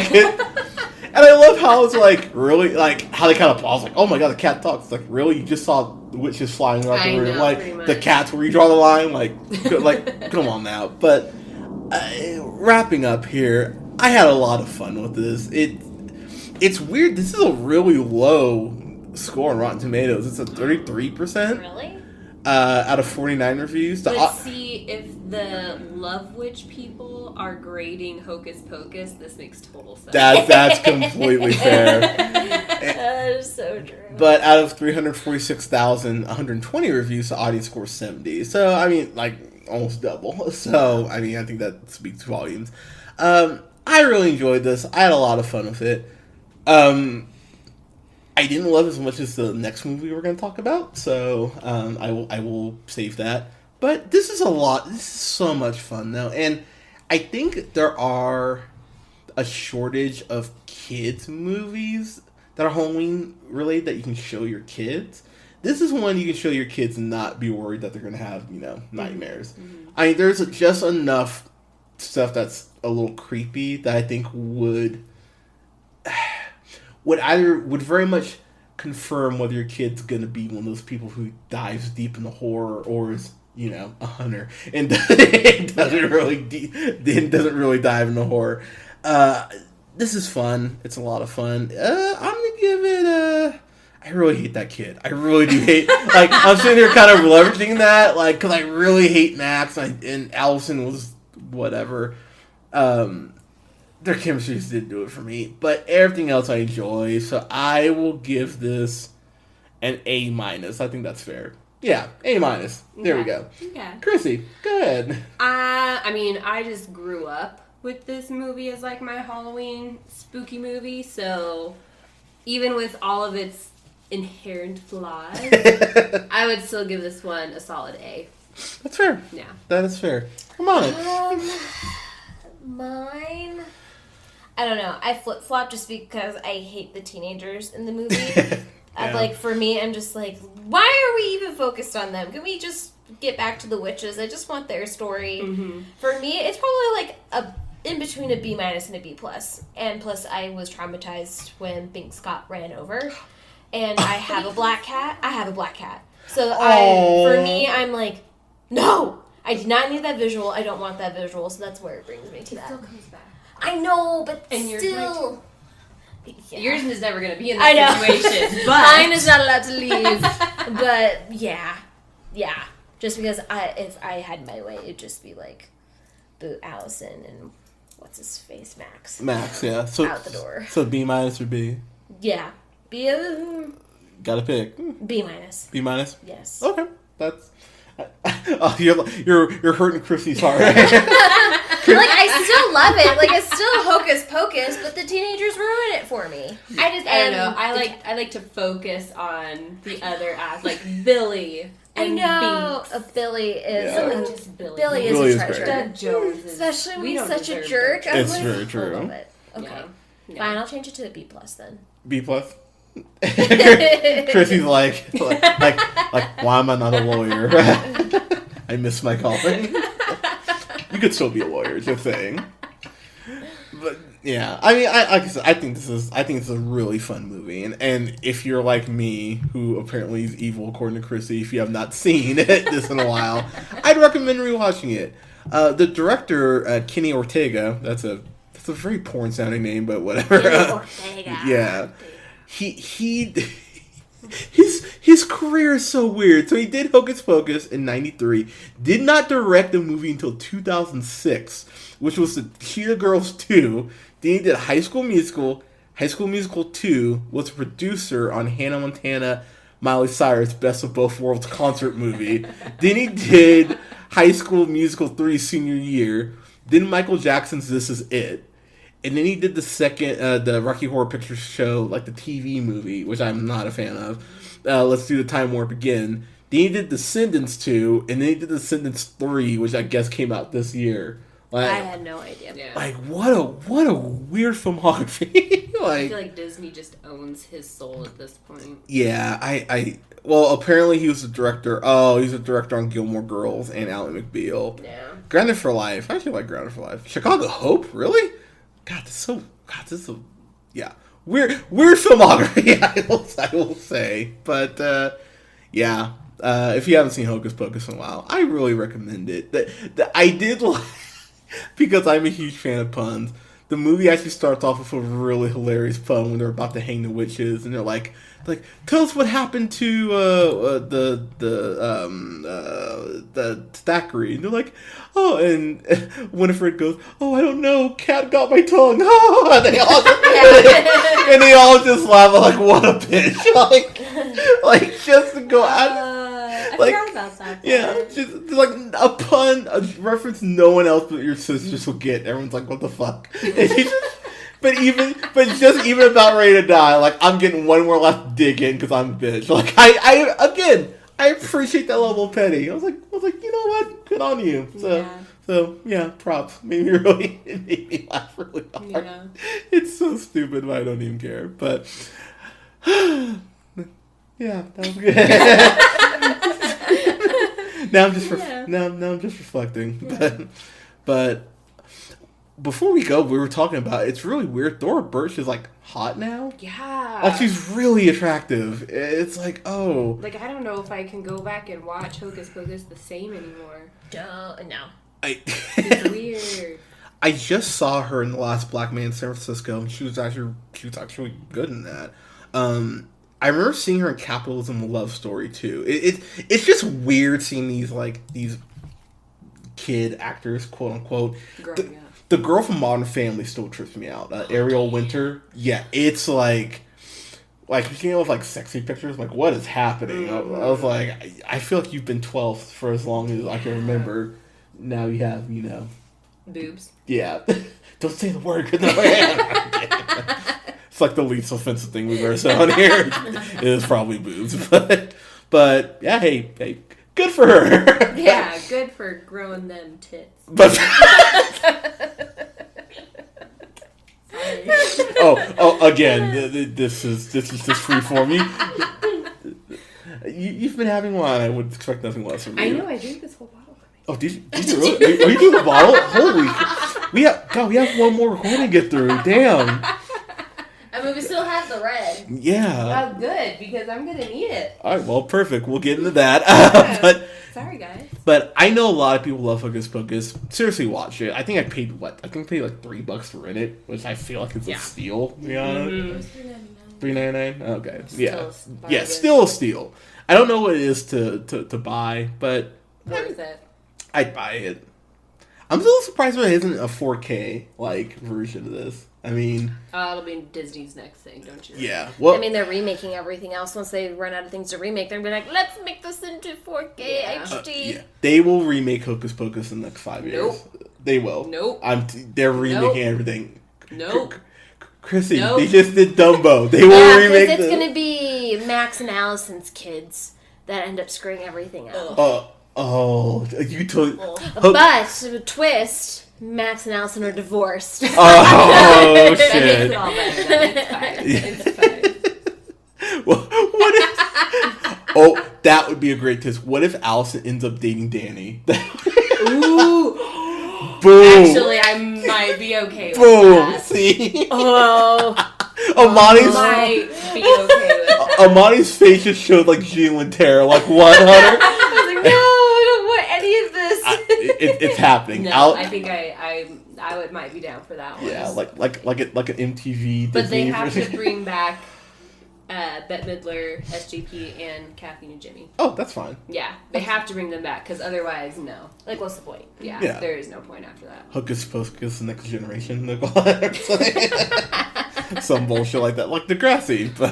And I love how it's like, really, like, how they kind of pause, like, oh my god, the cat talks. It's like, really? You just saw witches flying around the room? Like, the cat's where you draw the line? Like, come on now. But, wrapping up here, I had a lot of fun with this. It's weird. This is a really low score on Rotten Tomatoes. It's a 33%. Really? Out of 49 reviews. But see, if the Love Witch people are grading Hocus Pocus, this makes total sense. That's completely fair. That is so true. But out of 346,120 reviews, the audience score 70. So, I mean, like, almost double. So, I mean, I think that speaks volumes. I really enjoyed this. I had a lot of fun with it. I didn't love it as much as the next movie we're going to talk about, so I will save that. But this is a lot. This is so much fun, though. And I think there are a shortage of kids' movies that are Halloween-related that you can show your kids. This is one you can show your kids and not be worried that they're going to have, nightmares. Mm-hmm. I mean, there's just enough stuff that's a little creepy that I think would very much confirm whether your kid's gonna be one of those people who dives deep in the horror or is, a hunter and doesn't really dive into horror. This is fun. It's a lot of fun. I'm gonna give it I really hate that kid. I really do hate. Like, I'm sitting here kind of leveraging that, like, because I really hate Max and Allison was whatever. Their chemistry just didn't do it for me, but everything else I enjoy, so I will give this an A-. I think that's fair. Yeah, A-. There we go. Okay. Chrissy, go ahead. I mean, I just grew up with this movie as, like, my Halloween spooky movie, so even with all of its inherent flaws, I would still give this one a solid A. That's fair. Yeah. That is fair. Come on. Mine... I don't know. I flip-flop just because I hate the teenagers in the movie. Yeah. Like, for me, I'm just like, why are we even focused on them? Can we just get back to the witches? I just want their story. Mm-hmm. For me, it's probably like in between a B- and a B+. And plus, I was traumatized when Bink Scott ran over. And I have a black cat. So for me, I'm like, no! I did not need that visual. I don't want that visual. So that's where it brings me to that. It still comes back. I know, but and still... Yeah. Yours is never going to be in that situation. But mine is not allowed to leave. But, yeah. Just because if I had my way, it'd just be like, boot Allison and what's his face, Max. Max, yeah. So, out the door. So B- or B? Yeah. Gotta pick. B-. B-? Yes. Okay. That's... you're hurting Chrissy's heart. Like, I still love it. Like, it's still Hocus Pocus, but the teenagers ruin it for me. I don't know. I like to focus on the other ass, like Billy. And I know. Billy is just Billy. Billy is a treasure. Doug Jones is, especially when he's such a jerk. It's very true. I love it. Okay, fine. I'll change it to a B+ then. B+. Chrissy's like, why am I not a lawyer? I miss my calling. You could still be a lawyer, just saying. But yeah, I mean, like I said, I think this is a really fun movie, and if you're like me, who apparently is evil according to Chrissy, if you have not seen this in a while, I'd recommend rewatching it. The director, Kenny Ortega, that's a very porn sounding name, but whatever. Kenny Ortega. Yeah. His career is so weird. So he did Hocus Pocus in 93. Did not direct the movie until 2006, which was the Cheetah Girls 2. Then he did High School Musical. High School Musical 2 was a producer on Hannah Montana, Miley Cyrus' Best of Both Worlds concert movie. Then he did High School Musical 3 senior year. Then Michael Jackson's This Is It. And then he did the second, the Rocky Horror Picture Show, like the TV movie, which I'm not a fan of. Let's Do the Time Warp Again. Then he did Descendants 2, and then he did Descendants 3, which I guess came out this year. Like, I had no idea. Yeah. Like, what a weird filmography. I feel like Disney just owns his soul at this point. Yeah, well, apparently he was the director. Oh, he's a director on Gilmore Girls and Ally McBeal. Yeah. Grounded for Life. I actually like Grounded for Life. Chicago Hope? Really? God, this is a yeah, weird filmography. I will say, but yeah. If you haven't seen Hocus Pocus in a while, I really recommend it. I did like, because I'm a huge fan of puns. The movie actually starts off with a really hilarious pun when they're about to hang the witches, and they're like, tell us what happened to the Thackeray, and they're like, oh, and Winifred goes, oh, I don't know, cat got my tongue, and they all just laugh like, what a bitch, like just to go out. I forgot about that. Yeah, just like a pun, a reference no one else but your sisters will get. Everyone's like, what the fuck? But just even about ready to die, like, I'm getting one more last dig in because I'm a bitch. Like, I appreciate that level of petty. I was like, you know what? Good on you. So yeah, props. It made me laugh really hard. Yeah. It's so stupid, but I don't even care. But yeah, that was good. Now I'm just reflecting. Yeah. But before we go, we were talking about, it's really weird. Thora Birch is like hot now. Yeah. Like, she's really attractive. It's like, oh. Like, I don't know if I can go back and watch Hocus Pocus the same anymore. No. It's weird. I just saw her in The Last Black Man in San Francisco, and she was actually good in that. I remember seeing her in Capitalism: A Love Story too. It's just weird seeing these kid actors, quote unquote. Growing up. The girl from Modern Family still trips me out. Ariel Winter. Yeah, it's like you came up with like sexy pictures. Like, what is happening? I was like, I feel like you've been 12 for as long as I can remember. Now you have, boobs. Yeah. Don't say the word. It's like the least offensive thing we've ever said on here. It is probably boobs, but yeah, hey, good for her. Yeah, good for growing them tits. But again, this is just free for me. You've been having wine. I would expect nothing less from you. I know. I drink this whole bottle. Oh, did you really? Are you doing a bottle? Holy! We have one more recording to get through. Damn. I mean, we still have the red. Yeah. Well, good, because I'm going to need it. All right, well, perfect. We'll get into that. But sorry, guys. But I know a lot of people love Hocus Pocus. Seriously, watch it. I think I paid like $3 to rent it, which I feel like is a steal. To be honest. $3.99. Okay. Yeah, still a steal. I don't know what it is to buy, but worth it. I'd buy it. I'm still surprised there isn't a 4K version of this. I mean, it'll be Disney's next thing, don't you? Yeah. Well, I mean, they're remaking everything else. Once they run out of things to remake, they're going to be like, let's make this into 4K HD. Yeah. They will remake Hocus Pocus in the next 5 years. Nope. They will. Nope. They're remaking everything. Nope. Chrissy, they just did Dumbo. They will remake it's going to be Max and Allison's kids that end up screwing everything out. You told... But, twist... Max and Allison are divorced. Oh, shit. That makes it all better. It's fine. Well, what if... that would be a great twist. What if Allison ends up dating Danny? Ooh. Boom. Actually, I might be okay with Boom. that. See? Oh. Amani's... might be okay with that. Amani's face just showed genuine terror. Like, what, Hunter? I was like, no, I don't want any of this. It's happening. No, I think I might be down for that one. Yeah, like an MTV. But Disney they have to bring back Bette Midler, SGP, and Kathy and Jimmy. Oh, that's fine. Yeah, they have to bring them back because otherwise, no. What's the point? Yeah, there is no point after that. Hocus Pocus, the next generation. Some bullshit like that, like Degrassi, but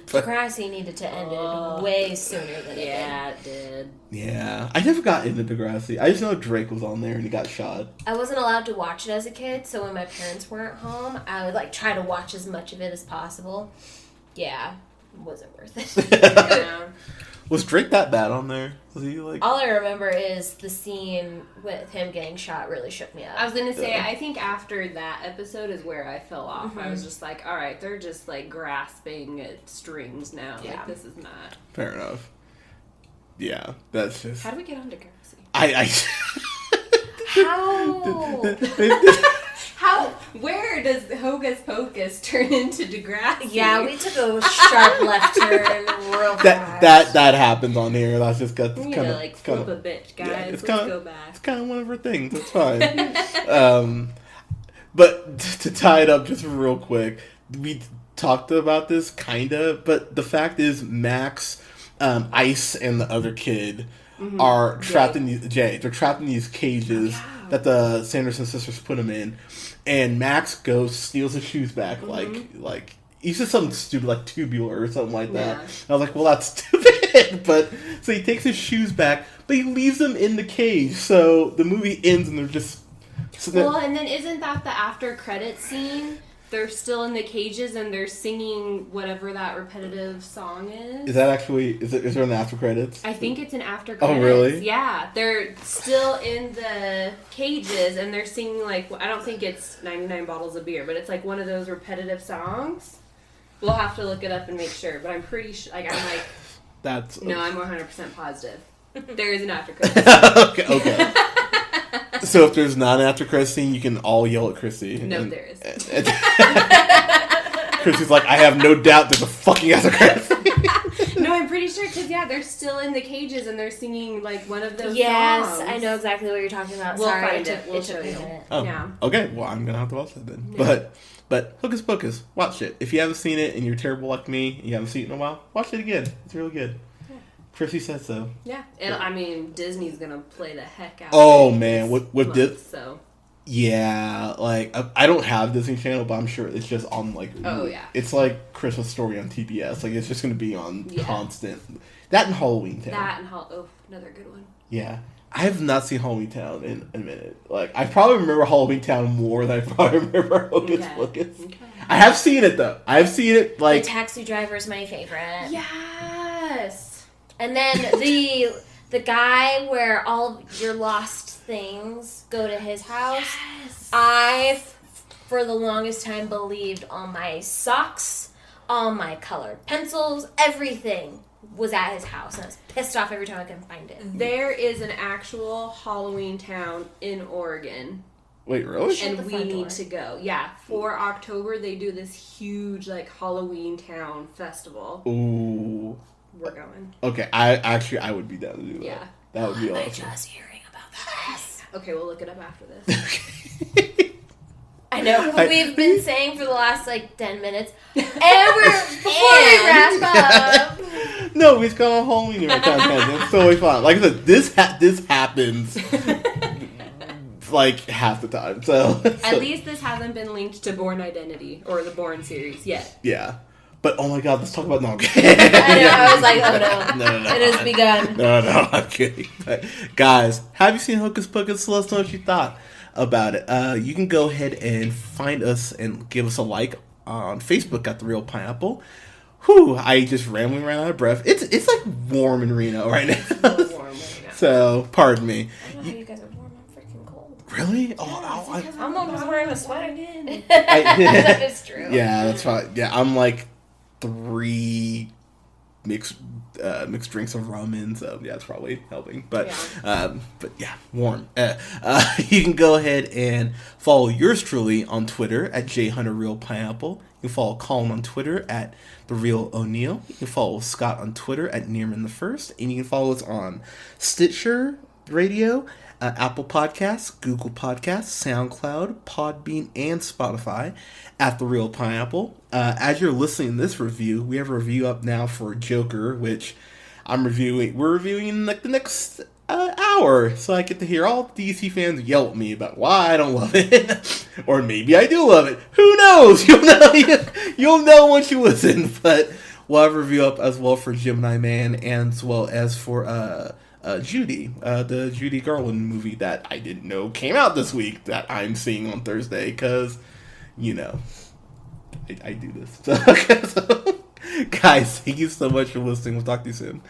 Degrassi needed to end it way sooner than it did. Yeah, I never got into Degrassi. I just know Drake was on there and he got shot. I wasn't allowed to watch it as a kid, so when my parents weren't home, I would try to watch as much of it as possible. Yeah, it wasn't worth it. Yeah. Was Drake that bad on there? Was he All I remember is the scene with him getting shot really shook me up. I was gonna say, I think after that episode is where I fell off. Mm-hmm. I was just like, all right, they're just grasping at strings now. Yeah. This is not fair enough. Yeah, that's just. How do we get on Degrassi? I How? How? Where does Hocus Pocus turn into Degrassi? Yeah, we took a sharp left turn real fast. That happens on here. That's just got kind of like flip a bitch, guys. Yeah, Let's go back. It's kind of one of her things. It's fine. But to tie it up just real quick, we talked about this kinda, but the fact is Max, Ice, and the other kid are trapped in these They're trapped in these cages that the Sanderson sisters put them in, and Max steals his shoes back like he's just something stupid like tubular or something like that. And I was like, well, that's stupid. But so he takes his shoes back, but he leaves them in the cage. So the movie ends and they're just. And then isn't that the after credit scene? They're still in the cages and they're singing whatever that repetitive song is. Is that actually? Is there an after credits? I think it's an after credits. Oh, really? Yeah, they're still in the cages and they're singing like I don't think it's 99 bottles of beer, but it's like one of those repetitive songs. We'll have to look it up and make sure, but I'm pretty sure. Like I'm like. That's. No, I'm 100% positive. There is an after credits. Okay. So if there's not an after credit scene, you can all yell at Chrissy. No, there is. Chrissy's like, I have no doubt there's a fucking after credit scene. No, I'm pretty sure because they're still in the cages and they're singing like one of those songs. Yes, I know exactly what you're talking about. We'll Sorry, find it. We'll show you. Oh, yeah. Okay, well I'm gonna have to watch that then. Yeah. But Hocus Pocus, watch it. If you haven't seen it and you're terrible like me and you haven't seen it in a while, watch it again. It's really good. Chrissy said so. Yeah. I mean, Disney's going to play the heck out of it. Man. With this. So. Yeah. Like, I don't have Disney Channel, but I'm sure it's just on, like... Oh, yeah. It's like Christmas Story on TBS. Like, it's just going to be on constant. That and Halloween Town. Another good one. Yeah. I have not seen Halloween Town in a minute. Like, I probably remember Halloween Town more than I probably remember Hocus Pocus. Okay. I have seen it, though. I have seen it, like... The Taxi Driver is my favorite. Yes! And then the guy where all your lost things go to his house. Yes. I, for the longest time, believed all my socks, all my colored pencils, everything was at his house. And I was pissed off every time I couldn't find it. There is an actual Halloween Town in Oregon. Wait, really? And we need to go. Yeah, for October they do this huge like Halloween Town festival. Ooh. We're going. Okay, I would be down to do that. Yeah. That would be awesome. I'm just hearing about that. Okay, we'll look it up after this. I know. We've been saying for the last, 10 minutes. And before we wrap up. No, we've got a Halloween every time. It's totally fine. Like I said, this happens, half the time. So at least this hasn't been linked to Bourne Identity or the Bourne series yet. Yeah. But, oh my god, let's talk about... No, I'm kidding. I know, I was like, oh no. No. It has begun. No, I'm kidding. But, guys, have you seen Hocus Pocus? Let us know what you thought about it. You can go ahead and find us and give us a like on Facebook at The Real Pineapple. Whew, I just randomly ran out of breath. It's like warm in Reno right now. It's warm right now. So, pardon me. I don't know how you guys are warm. I'm freaking cold. Really? I'm almost wearing a sweater. That is true. Yeah, that's fine. Yeah, I'm 3 mixed drinks of rum in, so yeah, it's probably helping. But yeah, warm. You can go ahead and follow yours truly on Twitter at JHunterRealPineapple. You can follow Colin on Twitter at TheReelOneal. You can follow Scott on Twitter at Nearmanthefirst, and you can follow us on Stitcher Radio, Apple Podcasts, Google Podcasts, SoundCloud, Podbean, and Spotify at The Real Pineapple. As you're listening to this review, we have a review up now for Joker, which we're reviewing in the next hour, so I get to hear all DC fans yell at me about why I don't love it. Or maybe I do love it. Who knows? You'll know once you listen. But we'll have a review up as well for Gemini Man, and as well as for Judy, the Judy Garland movie that I didn't know came out this week that I'm seeing on Thursday, because, I do this. So, guys, thank you so much for listening. We'll talk to you soon.